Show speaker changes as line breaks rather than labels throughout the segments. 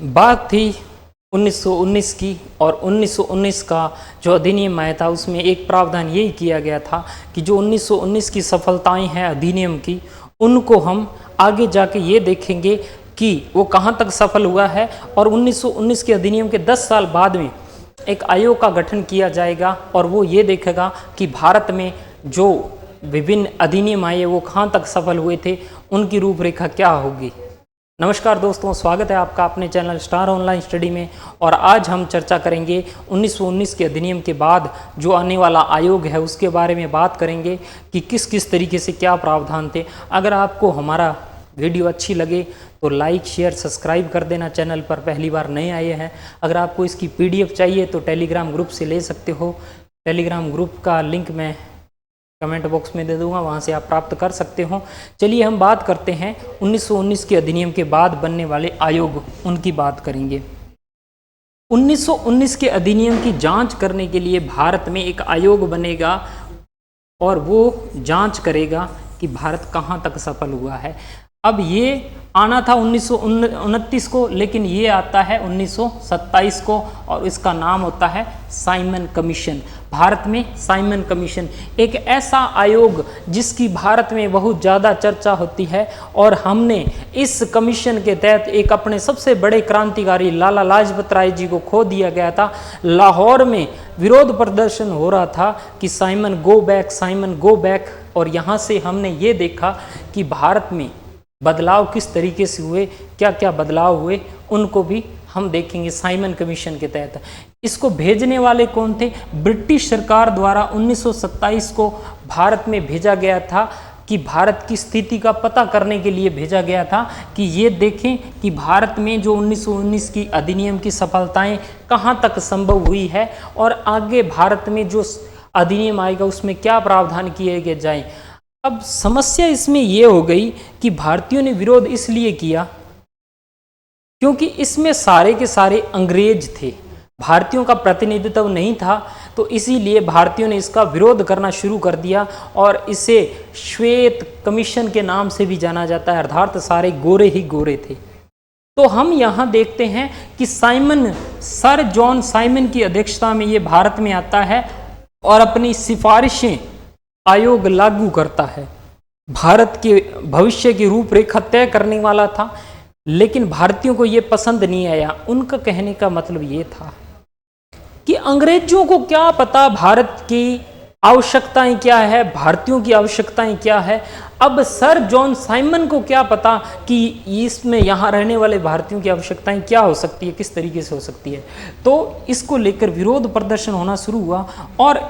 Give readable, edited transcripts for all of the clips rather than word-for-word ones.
बात थी 1919 की, और 1919 का जो अधिनियम आया था उसमें एक प्रावधान यही किया गया था कि जो 1919 की सफलताएं हैं अधिनियम की, उनको हम आगे जाके ये देखेंगे कि वो कहाँ तक सफल हुआ है। और 1919 के अधिनियम के 10 साल बाद में एक आयोग का गठन किया जाएगा और वो ये देखेगा कि भारत में जो विभिन्न अधिनियम आए वो कहाँ तक सफल हुए थे, उनकी रूपरेखा क्या होगी। नमस्कार दोस्तों, स्वागत है आपका अपने चैनल स्टार ऑनलाइन स्टडी में। और आज हम चर्चा करेंगे 1919 के अधिनियम के बाद जो आने वाला आयोग है उसके बारे में बात करेंगे कि किस किस तरीके से क्या प्रावधान थे। अगर आपको हमारा वीडियो अच्छी लगे तो लाइक शेयर सब्सक्राइब कर देना। चैनल पर पहली बार नए आए हैं, अगर आपको इसकी PDF चाहिए तो टेलीग्राम ग्रुप से ले सकते हो। टेलीग्राम ग्रुप का लिंक मैं कमेंट बॉक्स में दे दूंगा, वहां से आप प्राप्त कर सकते हो। चलिए हम बात करते हैं 1919 के अधिनियम के बाद बनने वाले आयोग, उनकी बात करेंगे। 1919 के अधिनियम की जांच करने के लिए भारत में एक आयोग बनेगा और वो जांच करेगा कि भारत कहाँ तक सफल हुआ है। अब ये आना था 1929 को, लेकिन ये आता है 1927 को और इसका नाम होता है साइमन कमीशन। भारत में साइमन कमीशन एक ऐसा आयोग जिसकी भारत में बहुत ज़्यादा चर्चा होती है, और हमने इस कमीशन के तहत एक अपने सबसे बड़े क्रांतिकारी लाला लाजपत राय जी को खो दिया गया था। लाहौर में विरोध प्रदर्शन हो रहा था कि Simon go back, Simon go back, और यहाँ से हमने ये देखा कि भारत में बदलाव किस तरीके से हुए, क्या क्या बदलाव हुए, उनको भी हम देखेंगे साइमन कमीशन के तहत। इसको भेजने वाले कौन थे? ब्रिटिश सरकार द्वारा 1927 को भारत में भेजा गया था कि भारत की स्थिति का पता करने के लिए भेजा गया था कि ये देखें कि भारत में जो 1919 की अधिनियम की सफलताएं कहाँ तक संभव हुई है और आगे भारत में जो अधिनियम आएगा उसमें क्या प्रावधान किए जाएं। अब समस्या इसमें यह हो गई कि भारतीयों ने विरोध इसलिए किया क्योंकि इसमें सारे के सारे अंग्रेज थे, भारतीयों का प्रतिनिधित्व नहीं था, तो इसीलिए भारतीयों ने इसका विरोध करना शुरू कर दिया और इसे श्वेत कमीशन के नाम से भी जाना जाता है, अर्थात सारे गोरे ही गोरे थे। तो हम यहाँ देखते हैं कि सर जॉन साइमन की अध्यक्षता में ये भारत में आता है और अपनी सिफारिशें आयोग लागू करता है। भारत के भविष्य की रूपरेखा तय करने वाला था, लेकिन भारतीयों को यह पसंद नहीं आया। उनका कहने का मतलब ये था कि अंग्रेजों को क्या पता भारत की आवश्यकताएं क्या है, भारतीयों की आवश्यकताएं क्या है। अब सर जॉन साइमन को क्या पता कि इसमें यहाँ रहने वाले भारतीयों की आवश्यकताएं क्या हो सकती है, किस तरीके से हो सकती है। तो इसको लेकर विरोध प्रदर्शन होना शुरू हुआ और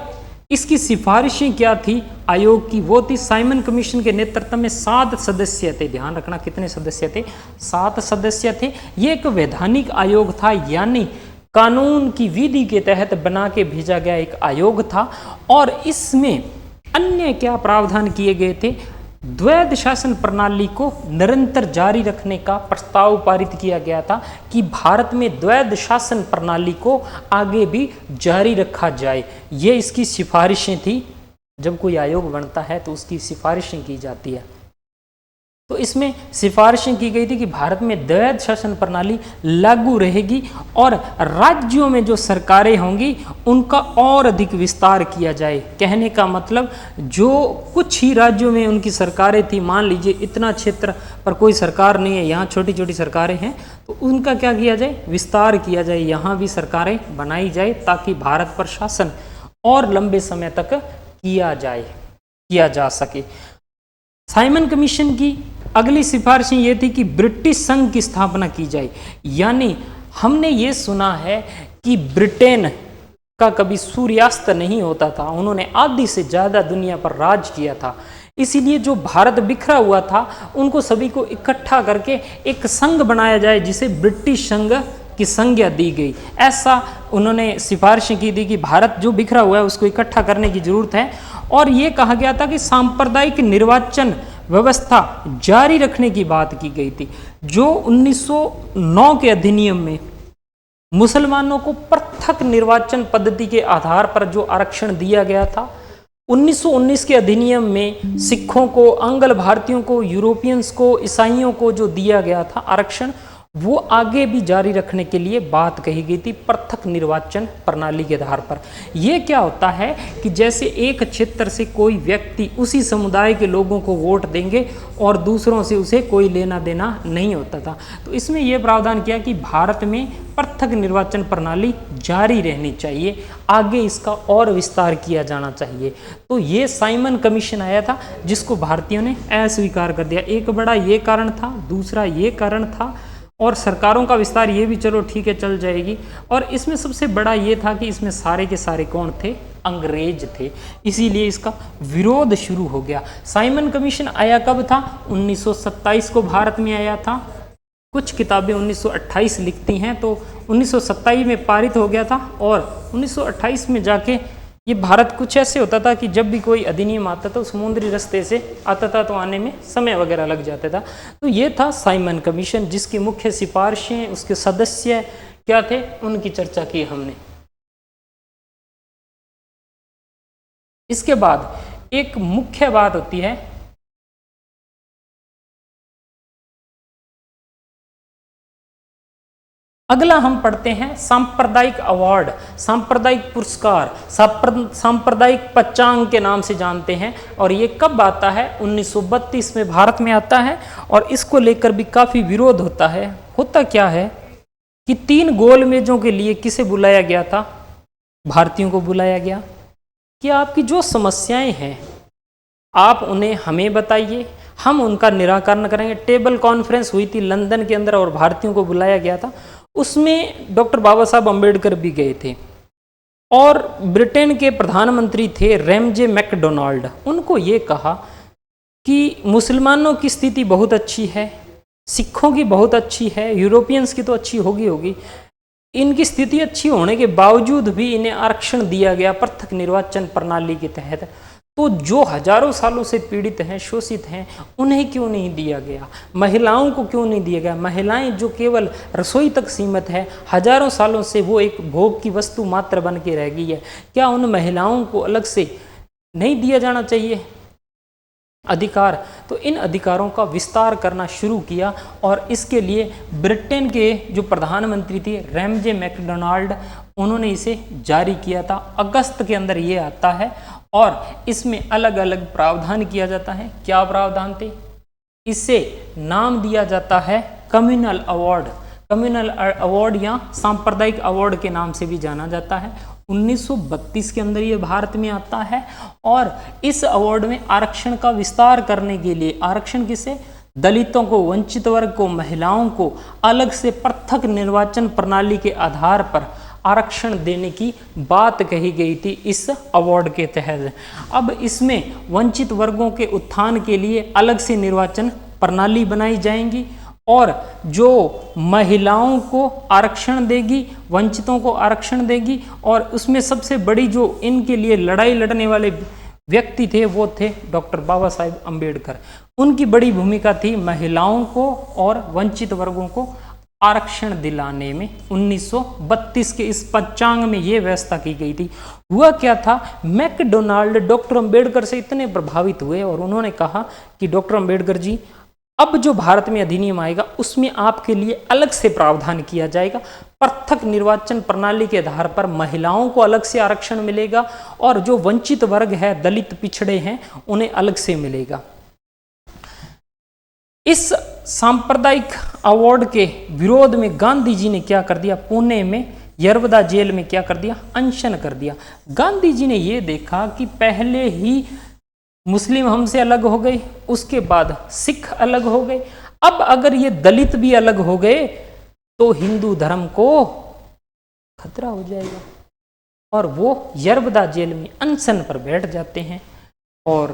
इसकी सिफारिशें क्या थी आयोग की? वो थी साइमन कमीशन के नेतृत्व में 7 सदस्य थे। ध्यान रखना कितने सदस्य थे? 7 सदस्य थे। ये एक वैधानिक आयोग था, यानी कानून की विधि के तहत बना के भेजा गया एक आयोग था। और इसमें अन्य क्या प्रावधान किए गए थे? द्वैध शासन प्रणाली को निरंतर जारी रखने का प्रस्ताव पारित किया गया था कि भारत में द्वैध शासन प्रणाली को आगे भी जारी रखा जाए। ये इसकी सिफारिशें थी। जब कोई आयोग बनता है तो उसकी सिफारिशें की जाती है। तो इसमें सिफारिशें की गई थी कि भारत में द्वैध शासन प्रणाली लागू रहेगी और राज्यों में जो सरकारें होंगी उनका और अधिक विस्तार किया जाए। कहने का मतलब जो कुछ ही राज्यों में उनकी सरकारें थी, मान लीजिए इतना क्षेत्र पर कोई सरकार नहीं है, यहाँ छोटी छोटी सरकारें हैं, तो उनका क्या किया जाए? विस्तार किया जाए, यहाँ भी सरकारें बनाई जाए ताकि भारत पर शासन और लंबे समय तक किया जा सके। साइमन कमीशन की अगली सिफारिशें ये थी कि ब्रिटिश संघ की स्थापना की जाए। यानी हमने ये सुना है कि ब्रिटेन का कभी सूर्यास्त नहीं होता था, उन्होंने आधी से ज़्यादा दुनिया पर राज किया था। इसीलिए जो भारत बिखरा हुआ था उनको सभी को इकट्ठा करके एक संघ बनाया जाए जिसे ब्रिटिश संघ की संज्ञा दी गई। ऐसा उन्होंने सिफारिशें की थी कि भारत जो बिखरा हुआ है उसको इकट्ठा करने की जरूरत है। और ये कहा गया था कि सांप्रदायिक निर्वाचन व्यवस्था जारी रखने की बात की गई थी। जो 1909 के अधिनियम में मुसलमानों को पृथक निर्वाचन पद्धति के आधार पर जो आरक्षण दिया गया था, 1919 के अधिनियम में सिखों को, आंग्ल भारतीयों को, यूरोपियंस को, ईसाइयों को जो दिया गया था आरक्षण, वो आगे भी जारी रखने के लिए बात कही गई थी पृथक निर्वाचन प्रणाली के आधार पर। ये क्या होता है कि जैसे एक क्षेत्र से कोई व्यक्ति उसी समुदाय के लोगों को वोट देंगे और दूसरों से उसे कोई लेना देना नहीं होता था। तो इसमें यह प्रावधान किया कि भारत में पृथक निर्वाचन प्रणाली जारी रहनी चाहिए, आगे इसका और विस्तार किया जाना चाहिए। तो ये साइमन कमीशन आया था जिसको भारतीयों ने अस्वीकार कर दिया। एक बड़ा ये कारण था, दूसरा ये कारण था, और सरकारों का विस्तार ये भी चलो ठीक है चल जाएगी। और इसमें सबसे बड़ा ये था कि इसमें सारे के सारे कौन थे? अंग्रेज थे, इसीलिए इसका विरोध शुरू हो गया। साइमन कमीशन आया कब था? 1927 को भारत में आया था। कुछ किताबें 1928 लिखती हैं, तो 1927 में पारित हो गया था और 1928 में जाके ये भारत कुछ ऐसे होता था कि जब भी कोई अधिनियम आता था समुद्री रास्ते से आता था तो आने में समय वगैरह लग जाता था। तो ये था साइमन कमीशन, जिसकी मुख्य सिफारिशें, उसके सदस्य क्या थे, उनकी चर्चा की हमने। इसके बाद एक मुख्य बात होती है अगला हम पढ़ते हैं सांप्रदायिक अवार्ड, सांप्रदायिक पुरस्कार, सांप्रदायिक पच्चांग के नाम से जानते हैं। और ये कब आता है? 1932 में भारत में आता है और इसको लेकर भी काफी विरोध होता है। होता क्या है कि 3 गोल मेजों के लिए किसे बुलाया गया था? भारतीयों को बुलाया गया कि आपकी जो समस्याएं हैं आप उन्हें हमें बताइए, हम उनका निराकरण करेंगे। टेबल कॉन्फ्रेंस हुई थी लंदन के अंदर और भारतीयों को बुलाया गया था। उसमें डॉक्टर बाबा साहब अम्बेडकर भी गए थे और ब्रिटेन के प्रधानमंत्री थे रैमजे मैकडोनाल्ड। उनको ये कहा कि मुसलमानों की स्थिति बहुत अच्छी है, सिखों की बहुत अच्छी है, यूरोपियंस की तो अच्छी होगी, इनकी स्थिति अच्छी होने के बावजूद भी इन्हें आरक्षण दिया गया पृथक निर्वाचन प्रणाली के तहत। तो जो हजारों सालों से पीड़ित हैं, शोषित हैं, उन्हें क्यों नहीं दिया गया? महिलाओं को क्यों नहीं दिया गया? महिलाएं जो केवल रसोई तक सीमित है, हजारों सालों से वो एक भोग की वस्तु मात्र बन के रह गई है, क्या उन महिलाओं को अलग से नहीं दिया जाना चाहिए अधिकार? तो इन अधिकारों का विस्तार करना शुरू किया और इसके लिए ब्रिटेन के जो प्रधानमंत्री थे रैमजे मैकडोनाल्ड, उन्होंने इसे जारी किया था। अगस्त के अंदर ये आता है और इसमें अलग अलग प्रावधान किया जाता है। क्या प्रावधान थे? इसे नाम दिया जाता है कम्युनल अवार्ड। कम्युनल अवार्ड या सांप्रदायिक अवार्ड के नाम से भी जाना जाता है। 1932 के अंदर ये भारत में आता है और इस अवार्ड में आरक्षण का विस्तार करने के लिए, आरक्षण किसे? दलितों को, वंचित वर्ग को, महिलाओं को अलग से पृथक निर्वाचन प्रणाली के आधार पर आरक्षण देने की बात कही गई थी इस अवार्ड के तहत। अब इसमें वंचित वर्गों के उत्थान के लिए अलग से निर्वाचन प्रणाली बनाई जाएंगी और जो महिलाओं को आरक्षण देगी, वंचितों को आरक्षण देगी। और उसमें सबसे बड़ी जो इनके लिए लड़ाई लड़ने वाले व्यक्ति थे वो थे डॉक्टर बाबा साहेब अम्बेडकर। उनकी बड़ी भूमिका थी महिलाओं को और वंचित वर्गों को आरक्षण दिलाने में। 1932 के इस पंचांग में ये व्यवस्था की गई थी। हुआ क्या था, मैकडोनाल्ड डॉक्टर अम्बेडकर से इतने प्रभावित हुए और उन्होंने कहा कि डॉक्टर अम्बेडकर जी, अब जो भारत में अधिनियम आएगा उसमें आपके लिए अलग से प्रावधान किया जाएगा। पृथक निर्वाचन प्रणाली के आधार पर महिलाओं को अलग से आरक्षण मिलेगा और जो वंचित वर्ग है, दलित पिछड़े हैं, उन्हें अलग से मिलेगा। इस सांप्रदायिक अवार्ड के विरोध में गांधी जी ने क्या कर दिया? पुणे में यरवदा जेल में क्या कर दिया? अनशन कर दिया। गांधी जी ने यह देखा कि पहले ही मुस्लिम हमसे अलग हो गए, उसके बाद सिख अलग हो गए, अब अगर ये दलित भी अलग हो गए तो हिंदू धर्म को खतरा हो जाएगा। और वो यरवदा जेल में अनशन पर बैठ जाते हैं और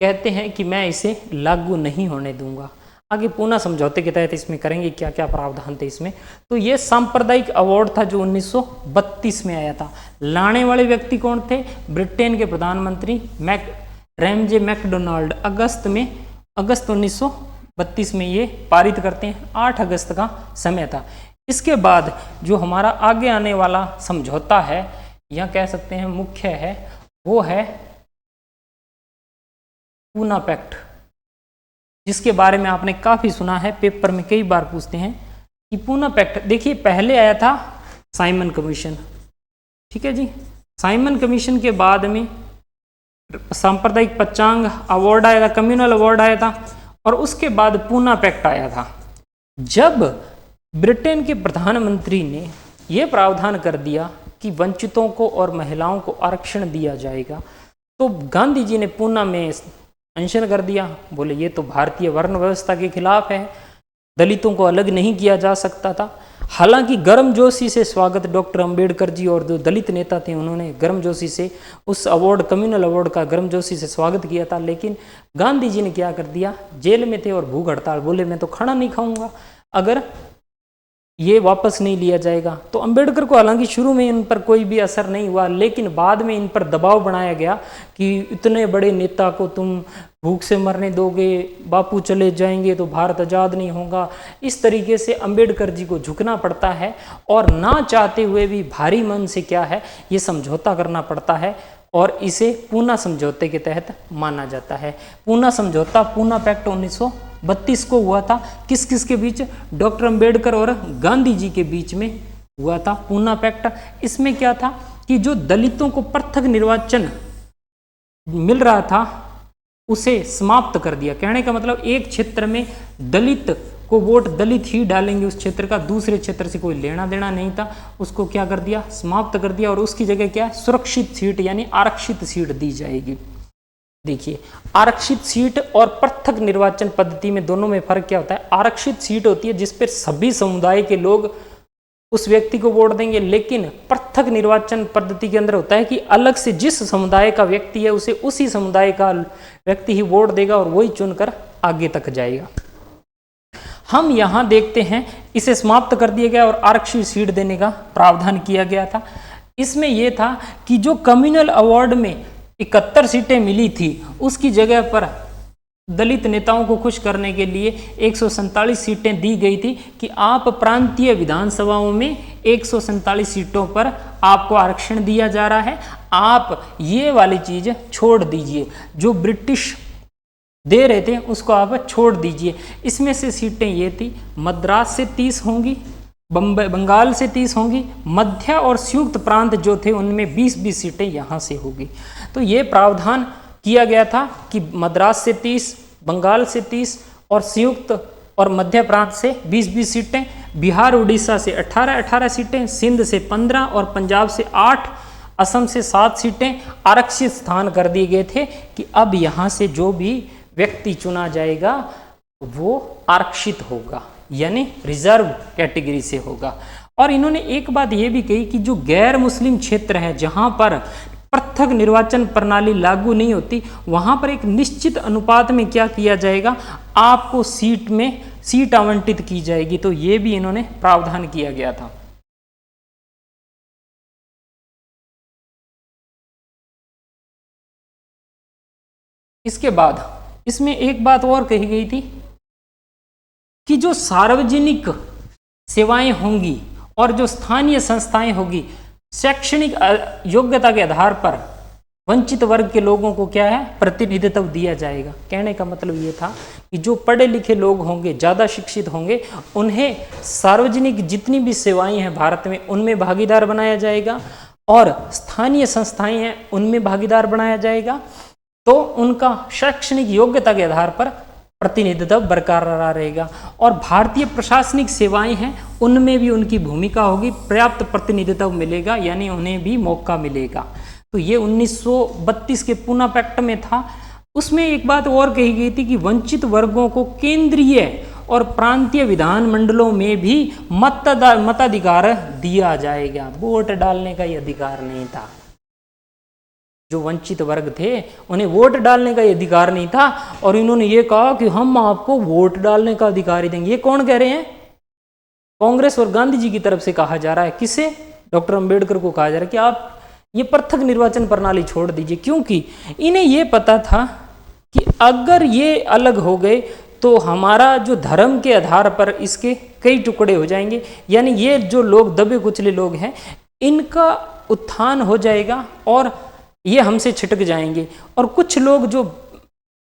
कहते हैं कि मैं इसे लागू नहीं होने दूंगा। आगे पूना समझौते के तहत इसमें करेंगे क्या क्या प्रावधान थे इसमें। तो ये सांप्रदायिक अवार्ड था जो 1932 में आया था। लाने वाले व्यक्ति कौन थे? ब्रिटेन के प्रधानमंत्री रैमजे मैकडोनाल्ड। अगस्त 1932 में ये पारित करते हैं। 8 अगस्त का समय था। इसके बाद जो हमारा आगे आने वाला समझौता है या कह सकते हैं मुख्य है, वो है पूना पैक्ट, जिसके बारे में आपने काफी सुना है, पेपर में कई बार पूछते हैं। कि पूना पैक्ट, देखिए पहले आया था साइमन कमीशन, ठीक है जी। साइमन कमीशन के बाद में सांप्रदायिक पंचांग अवार्ड आया था, कम्युनल अवार्ड आया था, और उसके बाद पूना पैक्ट आया था। जब ब्रिटेन के प्रधानमंत्री ने यह प्रावधान कर दिया कि वंचितों को और महिलाओं को आरक्षण दिया जाएगा, तो गांधी जी ने पूना में अनशन कर दिया। बोले ये तो भारतीय वर्ण व्यवस्था के खिलाफ है, दलितों को अलग नहीं किया जा सकता था। हालांकि गर्मजोशी से स्वागत डॉक्टर अंबेडकर जी और जो दलित नेता थे उन्होंने गर्मजोशी से उस अवार्ड, कम्युनल अवार्ड का गर्मजोशी से स्वागत किया था। लेकिन गांधी जी ने क्या कर दिया, जेल में थे और भूख हड़ताल, बोले मैं तो खाना नहीं खाऊंगा अगर ये वापस नहीं लिया जाएगा। तो अंबेडकर को हालांकि शुरू में इन पर कोई भी असर नहीं हुआ, लेकिन बाद में इन पर दबाव बनाया गया कि इतने बड़े नेता को तुम भूख से मरने दोगे, बापू चले जाएंगे तो भारत आज़ाद नहीं होगा। इस तरीके से अंबेडकर जी को झुकना पड़ता है और ना चाहते हुए भी भारी मन से क्या है ये समझौता करना पड़ता है, और इसे पूना समझौते के तहत माना जाता है। पूना समझौता, पूना पैक्ट 1932 को हुआ था। किस किस के बीच? डॉक्टर अंबेडकर और गांधी जी के बीच में हुआ था पूना पैक्ट। इसमें क्या था कि जो दलितों को पृथक निर्वाचन मिल रहा था उसे समाप्त कर दिया। कहने का मतलब एक क्षेत्र में दलित को वोट दलित ही डालेंगे उस क्षेत्र का, दूसरे क्षेत्र से कोई लेना देना नहीं था, उसको क्या कर दिया, समाप्त कर दिया। और उसकी जगह क्या, सुरक्षित सीट यानी आरक्षित सीट दी जाएगी। देखिए आरक्षित सीट और पृथक निर्वाचन पद्धति में दोनों में फर्क क्या होता है। आरक्षित सीट होती है जिस पर सभी समुदाय के लोग उस व्यक्ति को वोट देंगे, लेकिन पृथक निर्वाचन पद्धति के अंदर होता है कि अलग से जिस समुदाय का व्यक्ति है उसे उसी समुदाय का व्यक्ति ही वोट देगा और वही चुनकर आगे तक जाएगा। हम यहाँ देखते हैं इसे समाप्त कर दिया गया और आरक्षित सीट देने का प्रावधान किया गया था। इसमें यह था कि जो कम्युनल अवार्ड में 71 सीटें मिली थी उसकी जगह पर दलित नेताओं को खुश करने के लिए 147 सीटें दी गई थी कि आप प्रांतीय विधानसभाओं में 147 सीटों पर आपको आरक्षण दिया जा रहा है, आप ये वाली चीज़ छोड़ दीजिए, जो ब्रिटिश दे रहे थे उसको आप छोड़ दीजिए। इसमें से सीटें ये थी, मद्रास से 30 होंगी, बंगाल से 30 होंगी, मध्य और संयुक्त प्रांत जो थे उनमें 20-20 सीटें यहाँ से होगी। तो ये प्रावधान किया गया था कि मद्रास से 30, बंगाल से 30 और संयुक्त और मध्य प्रांत से 20-20 सीटें, बिहार उड़ीसा से 18-18 सीटें, सिंध से 15 और पंजाब से 8, असम से 7 सीटें आरक्षित स्थान कर दिए गए थे कि अब यहाँ से जो भी व्यक्ति चुना जाएगा वो आरक्षित होगा यानी रिजर्व कैटेगरी से होगा। और इन्होंने एक बात ये भी कही कि जो गैर मुस्लिम क्षेत्र है जहाँ पर पृथक निर्वाचन प्रणाली लागू नहीं होती वहाँ पर एक निश्चित अनुपात में क्या किया जाएगा, आपको सीट आवंटित की जाएगी। तो ये भी इन्होंने प्रावधान किया गया था। इसके बाद इसमें एक बात और कही गई थी कि जो सार्वजनिक सेवाएं होंगी और जो स्थानीय संस्थाएं होगी, शैक्षणिक योग्यता के आधार पर वंचित वर्ग के लोगों को क्या है, प्रतिनिधित्व दिया जाएगा। कहने का मतलब ये था कि जो पढ़े लिखे लोग होंगे, ज़्यादा शिक्षित होंगे, उन्हें सार्वजनिक जितनी भी सेवाएं हैं भारत में उनमें भागीदार बनाया जाएगा और स्थानीय संस्थाएं हैं उनमें भागीदार बनाया जाएगा। तो उनका शैक्षणिक योग्यता के आधार पर प्रतिनिधित्व बरकरार रहेगा और भारतीय प्रशासनिक सेवाएं हैं उनमें भी उनकी भूमिका होगी, पर्याप्त प्रतिनिधित्व मिलेगा यानी उन्हें भी मौका मिलेगा। तो ये 1932 के पूना पैक्ट में था। उसमें एक बात और कही गई थी कि वंचित वर्गों को केंद्रीय और प्रांतीय विधानमंडलों में भी मताधिकार दिया जाएगा। वोट डालने का ये अधिकार नहीं था। जो वंचित वर्ग थे उन्हें वोट डालने का अधिकार नहीं था और इन्होंने ये कहा कि हम आपको वोट डालने का अधिकार ही देंगे। ये कौन कह रहे हैं? कांग्रेस और गांधी जी की तरफ से कहा जा रहा है। किसे? डॉक्टर अंबेडकर को कहा जा रहा है कि आप ये पृथक निर्वाचन प्रणाली छोड़ दीजिए, क्योंकि इन्हें ये पता था कि अगर ये अलग हो गए तो हमारा जो धर्म के आधार पर इसके कई टुकड़े हो जाएंगे, यानी ये जो लोग दबे कुचले लोग हैं इनका उत्थान हो जाएगा और ये हमसे छिटक जाएंगे और कुछ लोग जो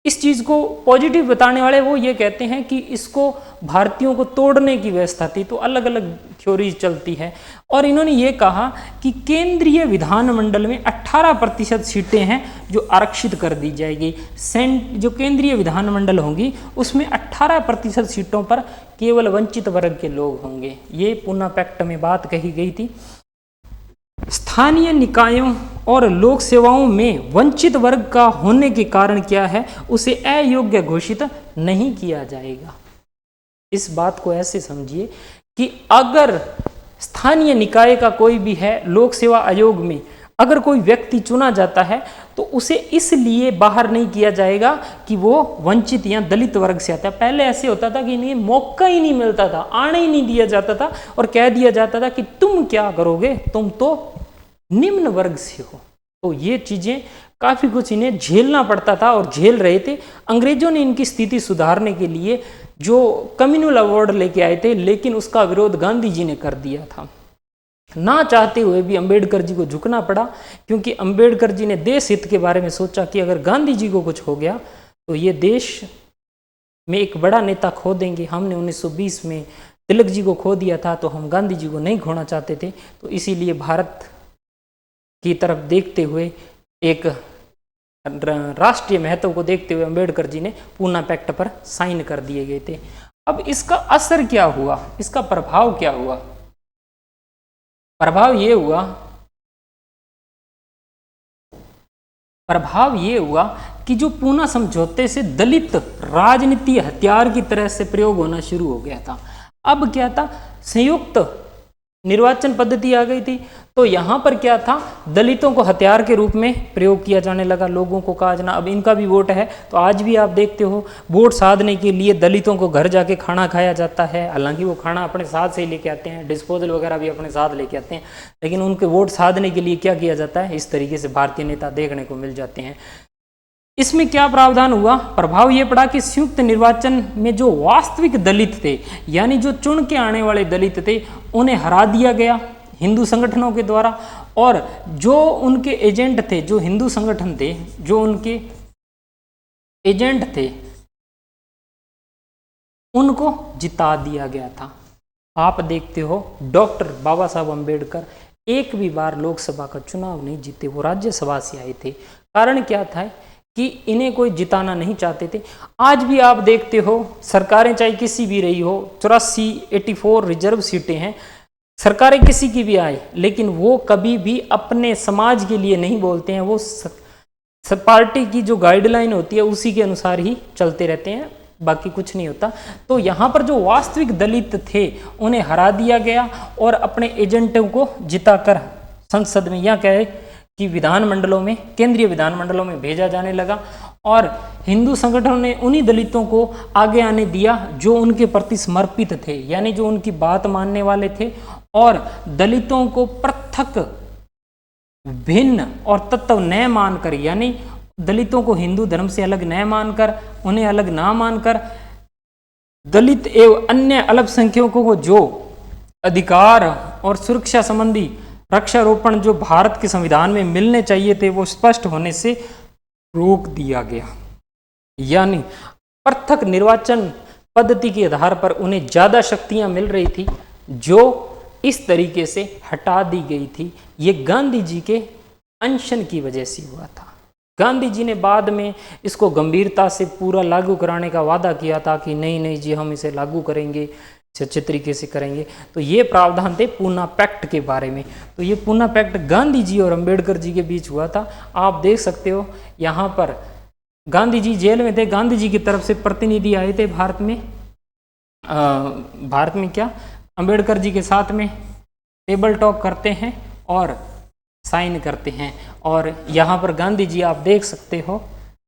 इस चीज़ को पॉजिटिव बताने वाले वो ये कहते हैं कि इसको भारतीयों को तोड़ने की व्यवस्था थी, तो अलग अलग थ्योरी चलती है। और इन्होंने ये कहा कि केंद्रीय विधानमंडल में 18% सीटें हैं जो आरक्षित कर दी जाएगी। जो केंद्रीय विधानमंडल होंगी उसमें 18% सीटों पर केवल वंचित वर्ग के लोग होंगे। ये पूना पैक्ट में बात कही गई थी। स्थानीय निकायों और लोक सेवाओं में वंचित वर्ग का होने के कारण क्या है, उसे अयोग्य घोषित नहीं किया जाएगा। इस बात को ऐसे समझिए कि अगर स्थानीय निकाय का कोई भी है, लोक सेवा आयोग में अगर कोई व्यक्ति चुना जाता है तो उसे इसलिए बाहर नहीं किया जाएगा कि वो वंचित या दलित वर्ग से आता है। पहले ऐसे होता था कि इन्हें मौका ही नहीं मिलता था, आने ही नहीं दिया जाता था और कह दिया जाता था कि तुम क्या करोगे, तुम तो निम्न वर्ग से हो। तो ये चीजें काफी कुछ इन्हें झेलना पड़ता था और झेल रहे थे। अंग्रेजों ने इनकी स्थिति सुधारने के लिए जो कम्युनल अवार्ड लेके आए थे, लेकिन उसका विरोध गांधी जी ने कर दिया था। ना चाहते हुए भी अंबेडकर जी को झुकना पड़ा, क्योंकि अंबेडकर जी ने देश हित के बारे में सोचा कि अगर गांधी जी को कुछ हो गया तो ये देश में एक बड़ा नेता खो देंगे। हमने 1920 में तिलक जी को खो दिया था, तो हम गांधी जी को नहीं खोना चाहते थे। तो इसीलिए भारत की तरफ देखते हुए, एक राष्ट्रीय महत्व को देखते हुए अंबेडकर जी ने पूना पैक्ट पर साइन कर दिए गए थे। अब इसका असर क्या हुआ, इसका प्रभाव क्या हुआ? प्रभाव ये हुआ कि जो पूना समझौते से दलित राजनीति हथियार की तरह से प्रयोग होना शुरू हो गया था। अब क्या था, संयुक्त निर्वाचन पद्धति आ गई थी। तो यहाँ पर क्या था, दलितों को हथियार के रूप में प्रयोग किया जाने लगा। लोगों को कहा जाना अब इनका भी वोट है। तो आज भी आप देखते हो वोट साधने के लिए दलितों को घर जाके खाना खाया जाता है। हालांकि वो खाना अपने साथ से ही लेके आते हैं, डिस्पोजल वगैरह भी अपने साथ लेके आते हैं, लेकिन उनके वोट साधने के लिए क्या किया जाता है, इस तरीके से भारतीय नेता देखने को मिल जाते हैं। इसमें क्या प्रावधान हुआ, प्रभाव ये पड़ा कि संयुक्त निर्वाचन में जो वास्तविक दलित थे, यानी जो चुन के आने वाले दलित थे, उन्हें हरा दिया गया हिंदू संगठनों के द्वारा। और जो उनके एजेंट थे, जो हिंदू संगठन थे, जो उनके एजेंट थे, उनको जिता दिया गया था। आप देखते हो डॉक्टर बाबा साहब अंबेडकर एक भी बार लोकसभा का चुनाव नहीं जीते, वो राज्यसभा से आए थे। कारण क्या था कि इन्हें कोई जिताना नहीं चाहते थे। आज भी आप देखते हो सरकारें चाहे किसी भी रही हो, 84 रिजर्व सीटें हैं, सरकारें किसी की भी आए, लेकिन वो कभी भी अपने समाज के लिए नहीं बोलते हैं। वो पार्टी की जो गाइडलाइन होती है उसी के अनुसार ही चलते रहते हैं, बाकी कुछ नहीं होता। तो यहाँ पर जो वास्तविक दलित थे उन्हें हरा दिया गया और अपने एजेंटों को जिताकर संसद में, या कहे कि विधानमंडलों में, केंद्रीय विधानमंडलों में भेजा जाने लगा। और हिंदू संगठनों ने उन्हीं दलितों को आगे आने दिया जो उनके प्रति समर्पित थे, यानी जो उनकी बात मानने वाले थे। और दलितों को पृथक, भिन्न और तत्व न मानकर, यानी दलितों को हिंदू धर्म से अलग न मानकर, उन्हें अलग ना मानकर, दलित एवं अन्य अल्पसंख्यकों को जो अधिकार और सुरक्षा संबंधी वृक्षारोपण जो भारत के संविधान में मिलने चाहिए थे, वो स्पष्ट होने से रोक दिया गया। यानी पृथक निर्वाचन पद्धति के आधार पर उन्हें ज्यादा शक्तियां मिल रही थी, जो इस तरीके से हटा दी गई थी। ये गांधी जी के अनशन की वजह से हुआ था। गांधी जी ने बाद में इसको गंभीरता से पूरा लागू कराने का वादा किया था कि नहीं जी, हम इसे लागू करेंगे, अच्छे तरीके से करेंगे। तो ये प्रावधान थे पूना पैक्ट के बारे में। तो ये पूना पैक्ट गांधी जी और अंबेडकर जी के बीच हुआ था। आप देख सकते हो यहाँ पर गांधी जी जेल में थे, गांधी जी की तरफ से प्रतिनिधि आए थे भारत में क्या अंबेडकर जी के साथ में टेबल टॉक करते हैं और साइन करते हैं। और यहाँ पर गांधी जी आप देख सकते हो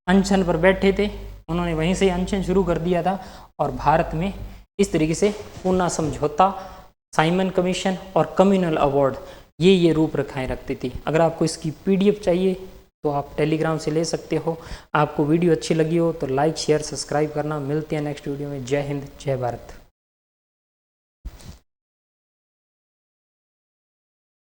अनशन पर बैठे थे, उन्होंने वहीं से अनशन शुरू कर दिया था। और भारत में इस तरीके से पूना समझौता, साइमन कमीशन और कम्युनल अवार्ड ये रूपरेखाएं रखती थी। अगर आपको इसकी PDF चाहिए तो आप टेलीग्राम से ले सकते हो। आपको वीडियो अच्छी लगी हो तो लाइक, शेयर, सब्सक्राइब करना। मिलते हैं नेक्स्ट वीडियो में। जय हिंद, जय भारत।